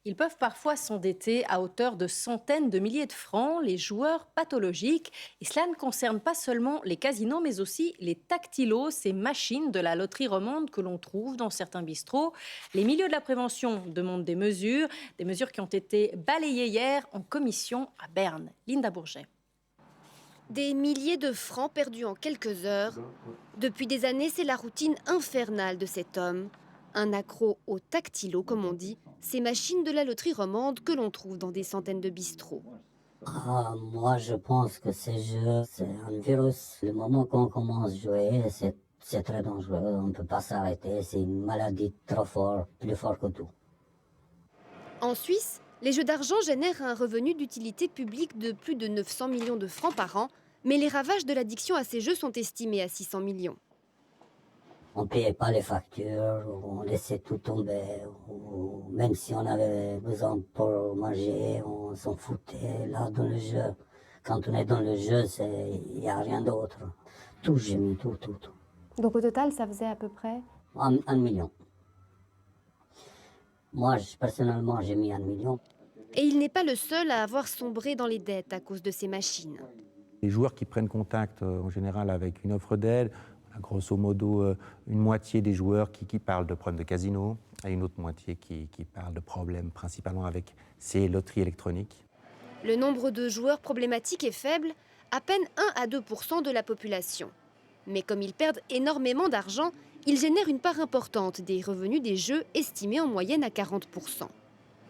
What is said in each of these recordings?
Ils peuvent parfois s'endetter à hauteur de centaines de milliers de francs, les joueurs pathologiques. Et cela ne concerne pas seulement les casinos, mais aussi les tactilos, ces machines de la loterie romande que l'on trouve dans certains bistrots. Les milieux de la prévention demandent des mesures qui ont été balayées hier en commission à Berne. Linda Bourget. Des milliers de francs perdus en quelques heures. Depuis des années, c'est la routine infernale de cet homme. Un accro au tactilo, comme on dit, ces machines de la loterie romande que l'on trouve dans des centaines de bistrots. Moi, je pense que ces jeux, c'est un virus. Le moment qu'on commence à jouer, c'est très dangereux. On ne peut pas s'arrêter. C'est une maladie trop forte, plus forte que tout. En Suisse, les jeux d'argent génèrent un revenu d'utilité publique de plus de 900 millions de francs par an, mais les ravages de l'addiction à ces jeux sont estimés à 600 millions. On ne payait pas les factures, on laissait tout tomber. Ou même si on avait besoin pour manger, on s'en foutait. Là, dans le jeu, quand on est dans le jeu, il n'y a rien d'autre. Tout, j'ai mis tout. Donc au total, ça faisait à peu près. 1 million. Moi, personnellement, j'ai mis 1 million. Et il n'est pas le seul à avoir sombré dans les dettes à cause de ces machines. Les joueurs qui prennent contact en général avec une offre d'aide, on a grosso modo une moitié des joueurs qui parlent de problèmes de casino et une autre moitié qui parlent de problèmes principalement avec ces loteries électroniques. Le nombre de joueurs problématiques est faible, à peine 1 à 2% de la population. Mais comme ils perdent énormément d'argent, ils génèrent une part importante des revenus des jeux, estimés en moyenne à 40%.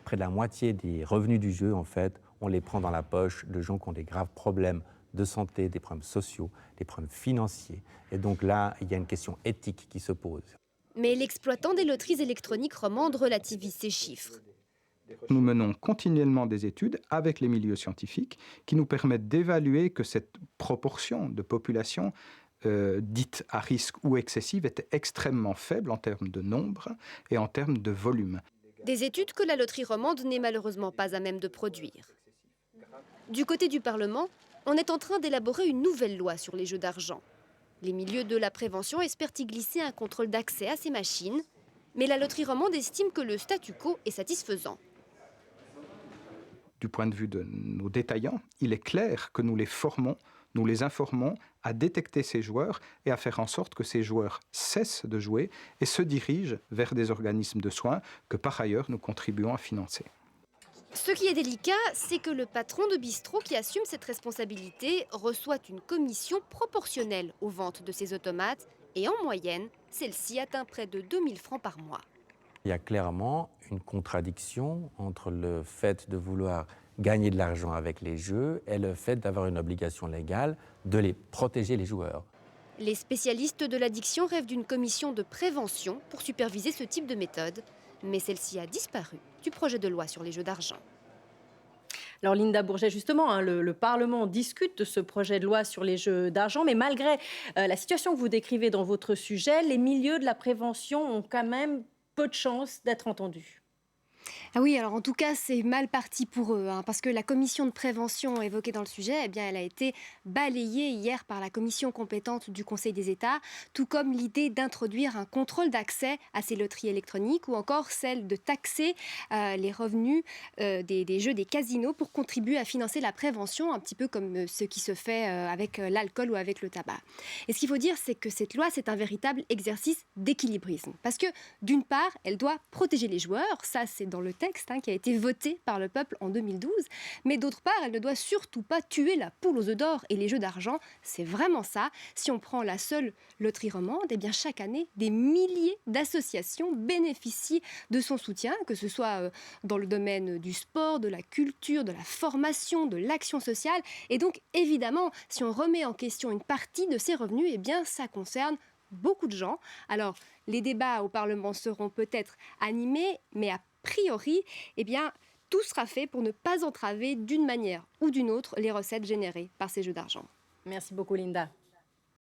Près de la moitié des revenus du jeu, en fait, on les prend dans la poche de gens qui ont des graves problèmes de santé, des problèmes sociaux, des problèmes financiers. Et donc là, il y a une question éthique qui se pose. Mais l'exploitant des loteries électroniques romandes relativise ces chiffres. Nous menons continuellement des études avec les milieux scientifiques qui nous permettent d'évaluer que cette proportion de population dite à risque ou excessive était extrêmement faible en termes de nombre et en termes de volume. Des études que la loterie romande n'est malheureusement pas à même de produire. Du côté du Parlement, on est en train d'élaborer une nouvelle loi sur les jeux d'argent. Les milieux de la prévention espèrent y glisser un contrôle d'accès à ces machines, mais la loterie romande estime que le statu quo est satisfaisant. Du point de vue de nos détaillants, il est clair que nous les formons, nous les informons à détecter ces joueurs et à faire en sorte que ces joueurs cessent de jouer et se dirigent vers des organismes de soins que par ailleurs nous contribuons à financer. Ce qui est délicat, c'est que le patron de bistrot qui assume cette responsabilité reçoit une commission proportionnelle aux ventes de ces automates et en moyenne, celle-ci atteint près de 2000 francs par mois. Il y a clairement une contradiction entre le fait de vouloir gagner de l'argent avec les jeux et le fait d'avoir une obligation légale de les protéger les joueurs. Les spécialistes de l'addiction rêvent d'une commission de prévention pour superviser ce type de méthode, mais celle-ci a disparu du projet de loi sur les jeux d'argent. Alors Linda Bourget, justement, le Parlement discute de ce projet de loi sur les jeux d'argent, mais malgré la situation que vous décrivez dans votre sujet, les milieux de la prévention ont quand même peu de chances d'être entendus. Ah oui, alors en tout cas, c'est mal parti pour eux, parce que la commission de prévention évoquée dans le sujet, eh bien, elle a été balayée hier par la commission compétente du Conseil des États, tout comme l'idée d'introduire un contrôle d'accès à ces loteries électroniques ou encore celle de taxer les revenus des jeux des casinos pour contribuer à financer la prévention, un petit peu comme ce qui se fait avec l'alcool ou avec le tabac. Et ce qu'il faut dire, c'est que cette loi, c'est un véritable exercice d'équilibrisme, parce que d'une part, elle doit protéger les joueurs, ça c'est dans le texte qui a été voté par le peuple en 2012, mais d'autre part, elle ne doit surtout pas tuer la poule aux œufs d'or et les jeux d'argent, c'est vraiment ça. Si on prend la seule loterie romande, eh bien chaque année, des milliers d'associations bénéficient de son soutien, que ce soit dans le domaine du sport, de la culture, de la formation, de l'action sociale, et donc évidemment, si on remet en question une partie de ces revenus, eh bien ça concerne beaucoup de gens. Alors, les débats au Parlement seront peut-être animés, mais a priori, eh bien, tout sera fait pour ne pas entraver d'une manière ou d'une autre les recettes générées par ces jeux d'argent. Merci beaucoup Linda.